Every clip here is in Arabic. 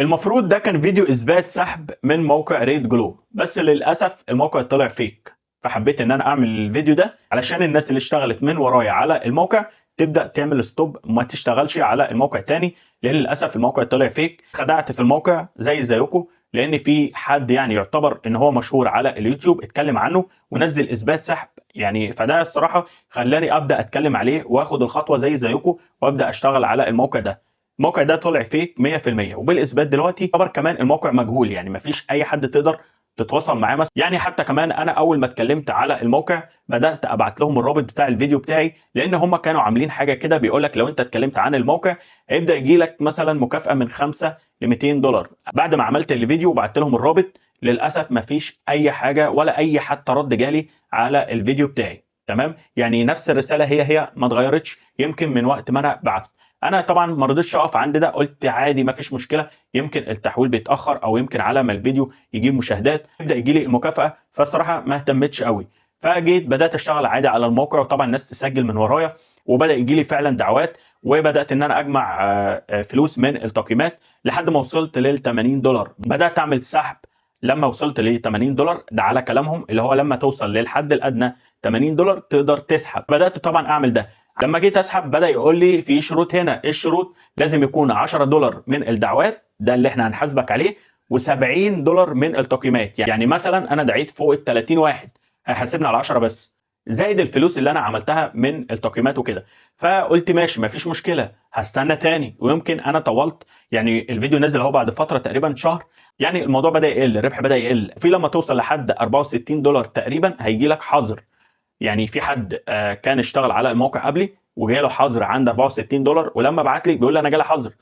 المفروض ده كان فيديو اثبات سحب من موقع ريد جلو، بس للاسف الموقع طلع فيك. فحبيت ان انا اعمل الفيديو ده علشان الناس اللي اشتغلت من ورايا على الموقع تبدا تعمل ستوب، ما تشتغلش على الموقع تاني، لان للاسف الموقع طلع فيك. خدعت في الموقع زيكم، لان في حد يعني يعتبر ان هو مشهور على اليوتيوب اتكلم عنه ونزل اثبات سحب، يعني فده الصراحه خلاني ابدا اتكلم عليه واخد الخطوه زيكم وابدا اشتغل على الموقع ده. الموقع ده طلع فيك 100%، وبالاثبات دلوقتي خبر كمان الموقع مجهول، يعني مفيش اي حد تقدر تتواصل معاه مثلا. يعني حتى كمان انا اول ما اتكلمت على الموقع بدات ابعت لهم الرابط بتاع الفيديو بتاعي، لان هم كانوا عاملين حاجه كده بيقول لك لو انت اتكلمت عن الموقع هيبدا يجي لك مثلا مكافاه من 5 ل 200 دولار. بعد ما عملت الفيديو وبعت لهم الرابط للاسف مفيش اي حاجه ولا اي حتى رد جالي على الفيديو بتاعي. تمام، يعني نفس الرساله هي ما اتغيرتش يمكن من وقت ما انا بعت. انا طبعا ما رضيتش اقف عند ده، قلت عادي ما فيش مشكله، يمكن التحويل بيتاخر او يمكن على ما الفيديو يجيب مشاهدات يبدا يجي لي المكافاه. فالصراحه ما اهتمتش قوي، فجيت بدات اشتغل عادي على الموقع، وطبعا الناس تسجل من ورايا وبدا يجي لي فعلا دعوات، وبدات ان انا اجمع فلوس من التقييمات لحد ما وصلت لل 80 دولار. بدات اعمل سحب لما وصلت ل 80 دولار، ده على كلامهم اللي هو لما توصل للحد الادنى 80 دولار تقدر تسحب. بدات طبعا اعمل ده. لما جيت اسحب بدا يقول لي في شروط هنا. ايه الشروط؟ لازم يكون 10 دولار من الدعوات، ده اللي احنا هنحاسبك عليه، و70 دولار من التقييمات. يعني مثلا انا دعيت فوق ال 30 واحد هيحاسبني على 10 بس، زائد الفلوس اللي انا عملتها من التقييمات وكده. فقلت ماشي مفيش مشكله، هستنى تاني. ويمكن انا طولت، يعني الفيديو نزل اهو بعد فتره تقريبا شهر، يعني الموضوع بدا يقل، الربح بدا يقل. في لما توصل لحد 64 دولار تقريبا هيجي لك حظر. يعني في حد كان اشتغل على الموقع قبلي وجاله حظر عند 64 دولار، ولما بعت لي بيقول لي انا جالي حظر.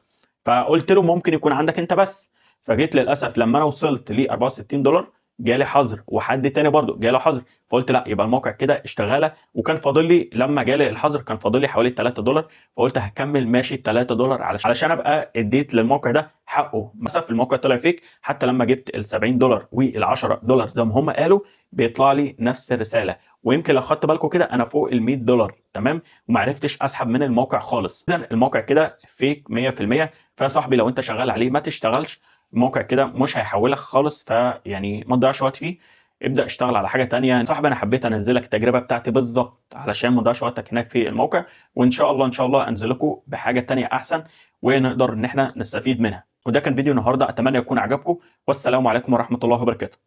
فقلت له ممكن يكون عندك انت بس. فجيت للاسف لما انا وصلت ل 64 دولار جالي حظر، وحد تاني برضه جاله حظر. فقلت لا، يبقى الموقع كده اشتغاله. وكان فاضل لي لما جالي الحظر كان فاضل لي حوالي 3 دولار، فقلت هكمل ماشي 3 دولار علشان ابقى اديت للموقع ده حقه. للاسف الموقع طلع فيك، حتى لما جبت ال 70 دولار وال 10 دولار زي ما هم قالوا بيطلع لي نفس الرساله. ويمكن لو خدت بالكم كده انا فوق ال 100 دولار تمام، وما عرفتش اسحب من الموقع خالص. اذا الموقع كده فيك 100%. فيا صاحبي لو انت شغال عليه ما تشتغلش، الموقع كده مش هيحولك خالص، فيعني ما تضيعش وقت فيه، ابدا اشتغل على حاجه تانية. صاحبي انا حبيت انزلك التجربه بتاعتي بالظبط علشان ما تضيعش وقتك هناك في الموقع، وان شاء الله ان شاء الله انزل لكم بحاجه تانية احسن ونقدر ان احنا نستفيد منها. وده كان فيديو النهارده، اتمنى يكون عجبكم، والسلام عليكم ورحمه الله وبركاته.